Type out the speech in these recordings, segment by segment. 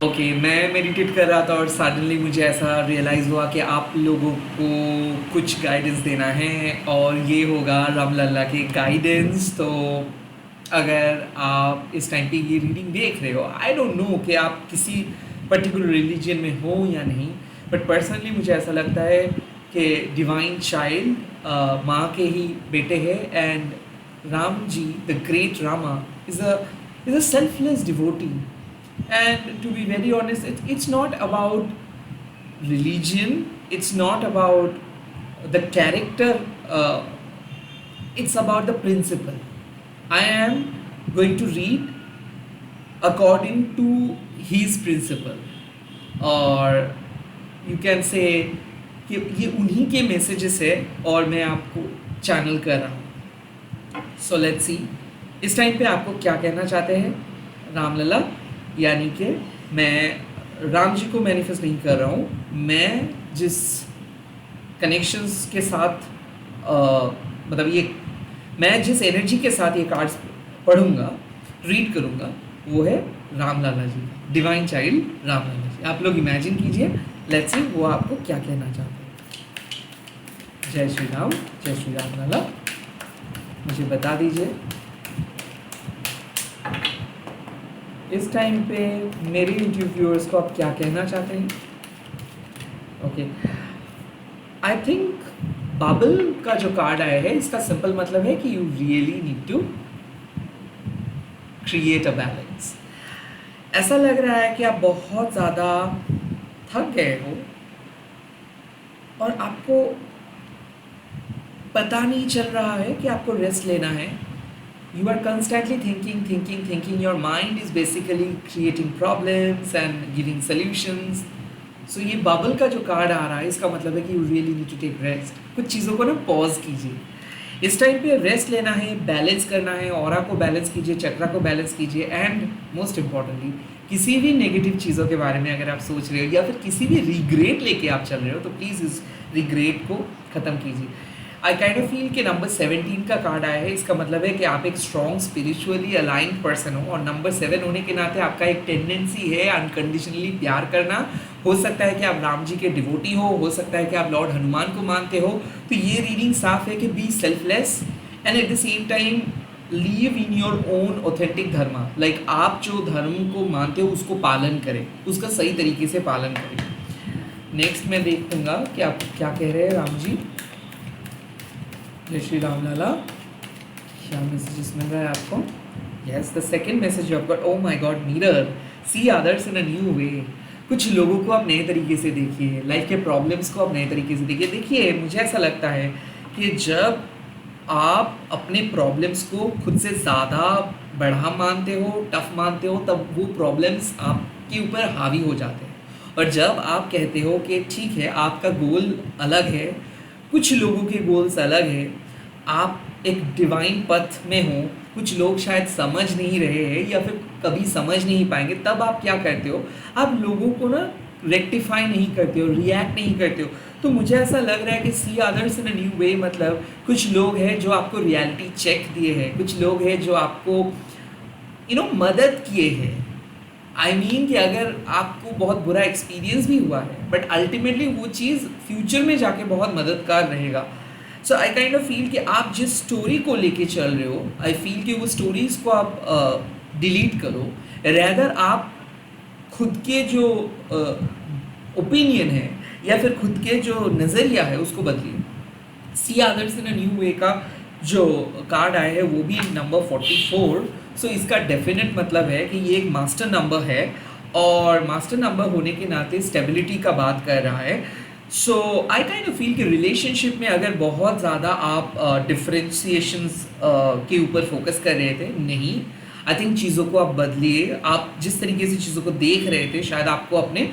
Okay, मैं meditate कर रहा था और सडनली मुझे ऐसा रियलाइज़ हुआ कि आप लोगों को कुछ गाइडेंस देना है और ये होगा राम लल्ला की गाइडेंस। तो अगर आप इस टाइम पे ये रीडिंग देख रहे हो, आई डोंट नो कि आप किसी पर्टिकुलर रिलीजन में हो या नहीं, बट पर्सनली मुझे ऐसा लगता है कि डिवाइन चाइल्ड माँ के ही बेटे हैं। And Ram ji, the great Rama, is a selfless devotee. And to be very honest, it's not about religion, it's not about the character, uh, it's about the principle. I am going to read according to his principle, और you can say कि ये उन्हीं के messages है और मैं आपको channel कर रहा हूँ. सो लेट्स सी इस टाइम पे आपको क्या कहना चाहते हैं रामलला. यानी कि मैं राम जी को मैनिफेस्ट नहीं कर रहा हूँ, मैं जिस कनेक्शंस के साथ मतलब ये मैं जिस एनर्जी के साथ ये कार्ड्स पढ़ूंगा, रीड करूँगा, वो है राम लाला जी, डिवाइन चाइल्ड राम लाला जी. आप लोग इमेजिन कीजिए, लेट्स सी वो आपको क्या कहना चाहते हैं. जय श्री राम, जय श्री राम लाला, मुझे बता दीजिए इस टाइम पे मेरे यूट्यूब व्यूअर्स को आप क्या कहना चाहते हैं. ओके, आई थिंक बबल का जो कार्ड आया है इसका सिंपल मतलब है कि you really need to create a balance. ऐसा लग रहा है कि आप बहुत ज़्यादा थक गए हो और आपको पता नहीं चल रहा है कि आपको रेस्ट लेना है. You are constantly thinking. Your mind is basically creating problems and giving solutions. So ये बबल का जो कार्ड आ रहा है इसका मतलब है कि you really need to take rest. कुछ चीज़ों को ना पॉज कीजिए. इस टाइम पे रेस्ट लेना है, बैलेंस करना है, ऑरा को बैलेंस कीजिए, चक्रा को बैलेंस कीजिए. एंड मोस्ट इम्पॉर्टेंटली किसी भी नेगेटिव चीज़ों के बारे में अगर आप सोच रहे हो या फिर किसी भी रिग्रेट लेके आप चल रहे हो तो प्लीज़ इस रिग्रेट को ख़त्म कीजिए. आई काइंड ऑफ फील कि नंबर 17 का कार्ड आया है, इसका मतलब है कि आप एक स्ट्रॉन्ग स्पिरिचुअली अलाइंड पर्सन हो और नंबर 7 होने के नाते आपका एक टेंडेंसी है अनकंडीशनली प्यार करना. हो सकता है कि आप राम जी के डिवोटी हो सकता है कि आप लॉर्ड हनुमान को मानते हो. तो ये रीडिंग साफ है कि B selfless and at the same time leave in your own authentic धर्म. लाइक आप जो धर्म को मानते हो उसको पालन करें, उसका सही तरीके से पालन करें. नेक्स्ट मैं देखूंगा कि आप क्या कह रहे हैं राम जी. जय श्री राम लाला, क्या मैसेजेस मिल रहा है आपको. Yes, the second message you have got, oh my god, mirror, see others in a new way. कुछ लोगों को आप नए तरीके से देखिए, लाइफ के प्रॉब्लम्स को आप नए तरीके से देखिए. देखिए मुझे ऐसा लगता है कि जब आप अपने प्रॉब्लम्स को खुद से ज़्यादा बड़ा मानते हो, टफ मानते हो, तब वो प्रॉब्लम्स आपके ऊपर हावी हो जाते हैं. और जब आप कहते हो कि ठीक है आपका गोल अलग है, कुछ लोगों के गोल्स अलग है, आप एक डिवाइन पथ में हो, कुछ लोग शायद समझ नहीं रहे हैं या फिर कभी समझ नहीं पाएंगे, तब आप क्या करते हो, आप लोगों को ना रेक्टिफाई नहीं करते हो, रिएक्ट नहीं करते हो. तो मुझे ऐसा लग रहा है कि सी अदर्स इन अ न्यू वे मतलब कुछ लोग हैं जो आपको रियलिटी चेक दिए हैं, कुछ लोग हैं जो आपको मदद किए हैं. आई मीन कि अगर आपको बहुत बुरा एक्सपीरियंस भी हुआ है बट अल्टीमेटली वो चीज़ फ्यूचर में जाके बहुत मददगार रहेगा. सो आई काइंड ऑफ फील कि आप जिस स्टोरी को लेके चल रहे हो, आई फील कि वो स्टोरीज़ को आप डिलीट करो. रैदर आप खुद के जो ओपिनियन है या फिर खुद के जो नज़रिया है उसको बदलिए. सी अदर्स इन अ न्यू वे का जो कार्ड आया है वो भी नंबर 44. सो इसका डेफिनेट मतलब है कि ये एक मास्टर नंबर है और मास्टर नंबर होने के नाते स्टेबिलिटी का बात कर रहा है. सो आई काइंड ऑफ फील कि रिलेशनशिप में अगर बहुत ज़्यादा आप डिफरेंशिएशंस के ऊपर फोकस कर रहे थे, नहीं, आई थिंक चीज़ों को आप बदलिए. आप जिस तरीके से चीज़ों को देख रहे थे शायद आपको अपने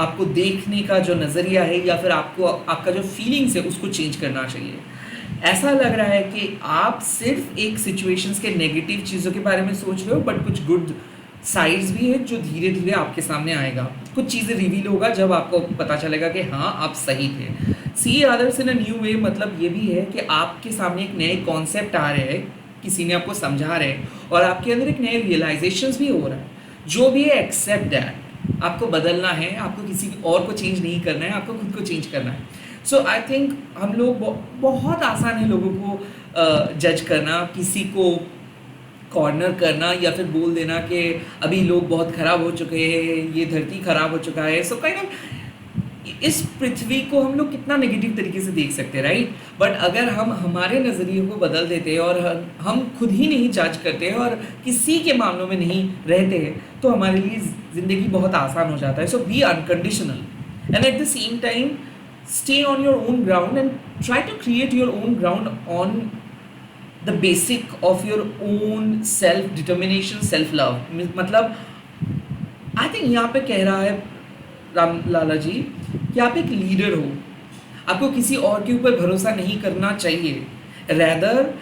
आपको देखने का जो नज़रिया है या फिर आपको आपका जो फीलिंग्स है उसको चेंज करना चाहिए. ऐसा लग रहा है कि आप सिर्फ एक सिचुएशंस के नेगेटिव चीज़ों के बारे में सोच रहे हो बट कुछ गुड साइड्स भी है जो धीरे धीरे आपके सामने आएगा. कुछ चीज़ें रिवील होगा जब आपको पता चलेगा कि हाँ आप सही थे. सी अदर्स इन अ न्यू वे मतलब ये भी है कि आपके सामने एक नए कॉन्सेप्ट आ रहे हैं, किसी ने आपको समझा रहे हैं और आपके अंदर एक नए रियलाइजेशंस भी हो रहा है. जो भी है एक्सेप्ट दैट। आपको बदलना है, आपको किसी और को चेंज नहीं करना है, आपको खुद को चेंज करना है। सो आई थिंक हम लोग बहुत आसान है लोगों को जज करना, किसी को कॉर्नर करना या फिर बोल देना कि अभी लोग बहुत ख़राब हो चुके हैं, ये धरती ख़राब हो चुका है। सो काइंड ऑफ इस पृथ्वी को हम लोग कितना नेगेटिव तरीके से देख सकते हैं, राइट? बट अगर हम हमारे नज़रिए को बदल देते हैं और हम खुद ही नहीं जज करते हैं और किसी के मामलों में नहीं रहते हैं, तो हमारे लिए ज़िंदगी बहुत आसान हो जाता है। So be unconditional and at the same time stay on your own ground and try to create your own ground on the basic of your own self determination, self love। मतलब आई थिंक यहाँ पे कह रहा है राम लाला जी कि आप एक leader हो, आपको किसी और के ऊपर भरोसा नहीं करना चाहिए। रैदर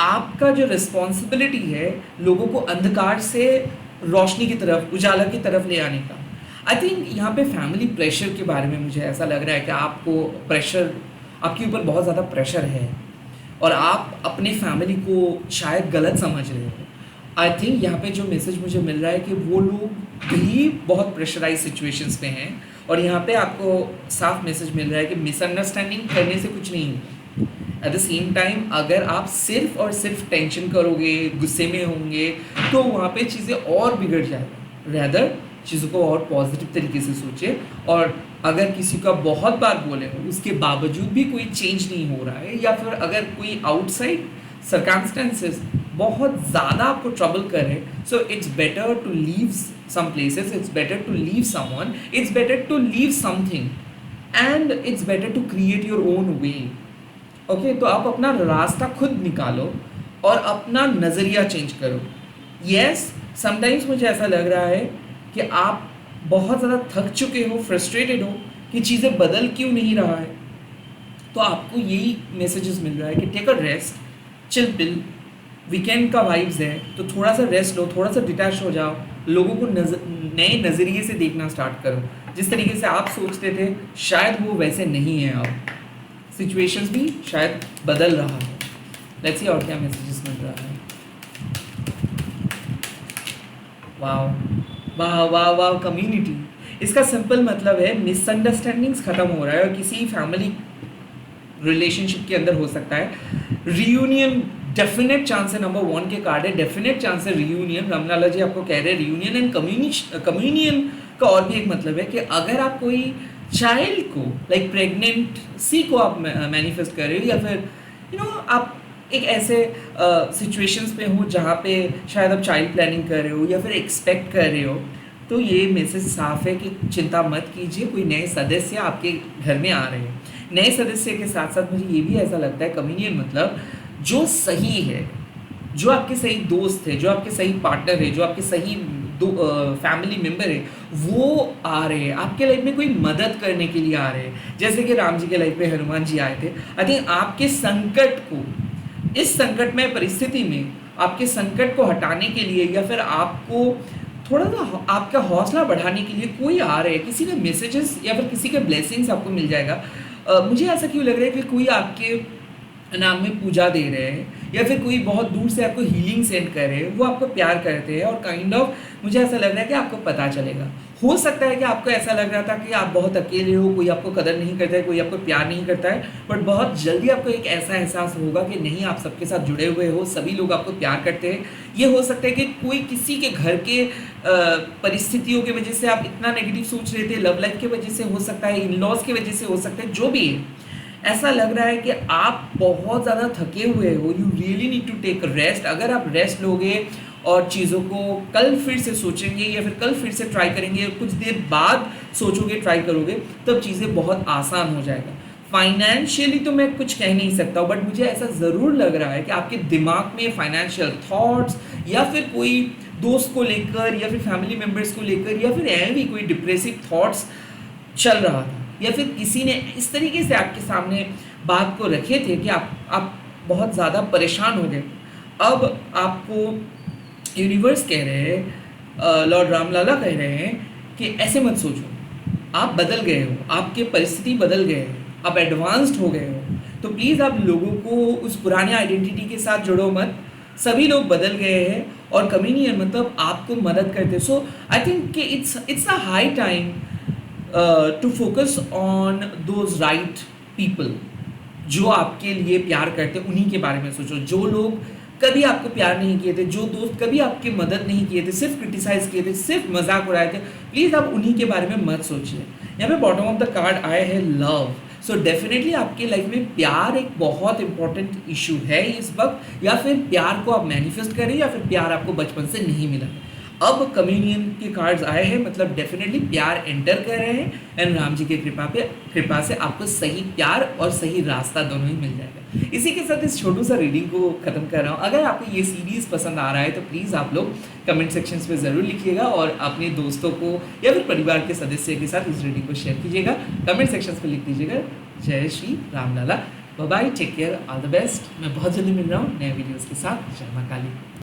आपका जो रिस्पॉन्सिबिलिटी है लोगों को अंधकार से रोशनी की तरफ, उजाला की तरफ ले आने का। आई थिंक यहाँ पे फैमिली प्रेशर के बारे में मुझे ऐसा लग रहा है कि आपको प्रेशर, आपके ऊपर बहुत ज़्यादा प्रेशर है और आप अपने फैमिली को शायद गलत समझ रहे हो। आई थिंक यहाँ पे जो मैसेज मुझे मिल रहा है कि वो लोग भी बहुत प्रेशराइज सिचुएशंस में हैं और यहाँ पे आपको साफ मैसेज मिल रहा है कि मिसअंडरस्टैंडिंग करने से कुछ नहीं होगा। एट द सेम टाइम अगर आप सिर्फ और सिर्फ टेंशन करोगे, गुस्से में होंगे, तो वहाँ पे चीज़ें और बिगड़ जाएगी। रैदर चीज़ों को और पॉजिटिव तरीके से सोचे, और अगर किसी का बहुत बार बोले हो उसके बावजूद भी कोई चेंज नहीं हो रहा है, या फिर अगर कोई आउटसाइड सर्कमस्टेंसेस बहुत ज़्यादा आपको ट्रबल करे, so it's better to leave some places, it's better to leave someone, it's better to leave something, and it's better to create your own way. Okay, तो आप अपना रास्ता खुद निकालो और अपना नज़रिया चेंज करो। यस, समटाइम्स मुझे ऐसा लग रहा है कि आप बहुत ज़्यादा थक चुके हो, फ्रस्ट्रेटेड हो कि चीज़ें बदल क्यों नहीं रहा है, तो आपको यही मैसेजेस मिल रहा है कि take a rest, chill pill, weekend का वाइब्स है तो थोड़ा सा रेस्ट लो, थोड़ा सा डिटैच हो जाओ, लोगों को नए नज़रिए से देखना स्टार्ट करो। जिस तरीके से आप सोचते थे शायद वो वैसे नहीं है, अब सिचुएशंस भी शायद बदल रहा है। लेट्स सी और क्या मैसेजेस मिल रहा है। वाओ वाह वाह वाह कम्युनिटी, इसका सिंपल मतलब है मिसअंडरस्टैंडिंग्स ख़त्म हो रहा है और किसी फैमिली रिलेशनशिप के अंदर हो सकता है रियूनियन। डेफिनेट चांस है, नंबर 1 के कार्ड है, डेफिनेट चांस है रियूनियन। रामलाला जी आपको कह रहे हैं रियूनियन एंड कम्युनियन का और भी एक मतलब है कि अगर आप कोई चाइल्ड को लाइक प्रेगनेंसी को आप मैनिफेस्ट कर रहे हो, या फिर आप एक ऐसे सिचुएशंस पे हो जहाँ पे शायद आप चाइल्ड प्लानिंग कर रहे हो या फिर एक्सपेक्ट कर रहे हो, तो ये मैसेज साफ है कि चिंता मत कीजिए, कोई नए सदस्य आपके घर में आ रहे हैं। नए सदस्य के साथ साथ मुझे ये भी ऐसा लगता है कम्युनियन मतलब जो सही है, जो आपके सही दोस्त है, जो आपके सही पार्टनर है, जो आपके सही फैमिली मेम्बर है, वो आ रहे हैं आपके लाइफ में, कोई मदद करने के लिए आ रहे हैं। जैसे कि राम जी के लाइफ में हनुमान जी आए थे। आई थिंक आपके संकट को, इस संकटमय परिस्थिति में आपके संकट को हटाने के लिए या फिर आपको थोड़ा सा आपका हौसला बढ़ाने के लिए कोई आ रहे हैं। किसी के मैसेजेस या फिर किसी के ब्लेसिंग्स आपको मिल जाएगा। मुझे ऐसा क्यों लग रहा है कि कोई आपके नाम में पूजा दे रहे हैं या फिर कोई बहुत दूर से आपको हीलिंग सेंड कर रहे हैं, वो आपको प्यार करते हैं और काइंड ऑफ मुझे ऐसा लग रहा है कि आपको पता चलेगा। हो सकता है कि आपको ऐसा लग रहा था कि आप बहुत अकेले हो, कोई आपको कदर नहीं करता है, कोई आपको प्यार नहीं करता है, बट बहुत जल्दी आपको एक ऐसा एहसास होगा कि नहीं, आप सबके साथ जुड़े हुए हो, सभी लोग आपको प्यार करते हैं। ये हो सकता है कि कोई किसी के घर के परिस्थितियों की वजह से आप इतना नेगेटिव सोच रहे थे, लव लाइफ की वजह से हो सकता है, इन लॉज की वजह से हो सकता है, जो भी है, ऐसा लग रहा है कि आप बहुत ज़्यादा थके हुए हो। You really need to take rest. अगर आप रेस्ट लोगे और चीज़ों को कल फिर से सोचेंगे या फिर कल फिर से ट्राई करेंगे, कुछ देर बाद सोचोगे, ट्राई करोगे, तब चीज़ें बहुत आसान हो जाएगा। फाइनेंशियली तो मैं कुछ कह नहीं सकता हूँ, बट मुझे ऐसा ज़रूर लग रहा है कि आपके दिमाग में फाइनेंशियल थॉट्स या फिर कोई दोस्त को लेकर या फिर फैमिली मेम्बर्स को लेकर या फिर ऐसे भी कोई डिप्रेसिव थॉट्स चल रहा था, या फिर किसी ने इस तरीके से आपके सामने बात को रखे थे कि आप बहुत ज़्यादा परेशान हो गए। अब आपको यूनिवर्स कह रहे हैं, लॉर्ड रामलाला कह रहे हैं कि ऐसे मत सोचो, आप बदल गए हो, आपके परिस्थिति बदल गए हैं, आप एडवांस्ड हो गए हो, तो प्लीज़ आप लोगों को उस पुराने आइडेंटिटी के साथ जुड़ो मत। सभी लोग बदल गए हैं और कम्युनियन मतलब आपको मदद करते। सो आई थिंक कि it's a high time to focus on those right people जो आपके लिए प्यार करते, उन्हीं के बारे में सोचो। जो लोग कभी आपको प्यार नहीं किए थे, जो दोस्त कभी आपकी मदद नहीं किए थे, सिर्फ क्रिटिसाइज किए थे, सिर्फ मजाक उड़ाए थे, प्लीज़ आप उन्हीं के बारे में मत सोचिए। यहाँ पे बॉटम ऑफ द कार्ड आया है लव। सो डेफिनेटली आपकी लाइफ में प्यार एक बहुत इंपॉर्टेंट इशू है इस वक्त, या फिर प्यार को आप मैनिफेस्ट करें, या फिर प्यार आपको बचपन से नहीं मिला है। अब कम्युनियन के कार्ड्स आए हैं, मतलब डेफिनेटली प्यार एंटर कर रहे हैं, एंड राम जी की कृपा से आपको सही प्यार और सही रास्ता दोनों ही मिल जाएगा। इसी के साथ इस छोटू सा रीडिंग को खत्म कर रहा हूँ। अगर आपको ये सीरीज़ पसंद आ रहा है तो प्लीज़ आप लोग कमेंट सेक्शंस में ज़रूर लिखिएगा और अपने दोस्तों को या फिर परिवार के सदस्य के साथ इस रीडिंग को शेयर कीजिएगा। कमेंट सेक्शंस में लिख दीजिएगा जय Shri Ram Lala. Bye bye, take care, all the best. मैं बहुत जल्दी मिल रहा हूँ नए वीडियोज़ के साथ। जय मां काली।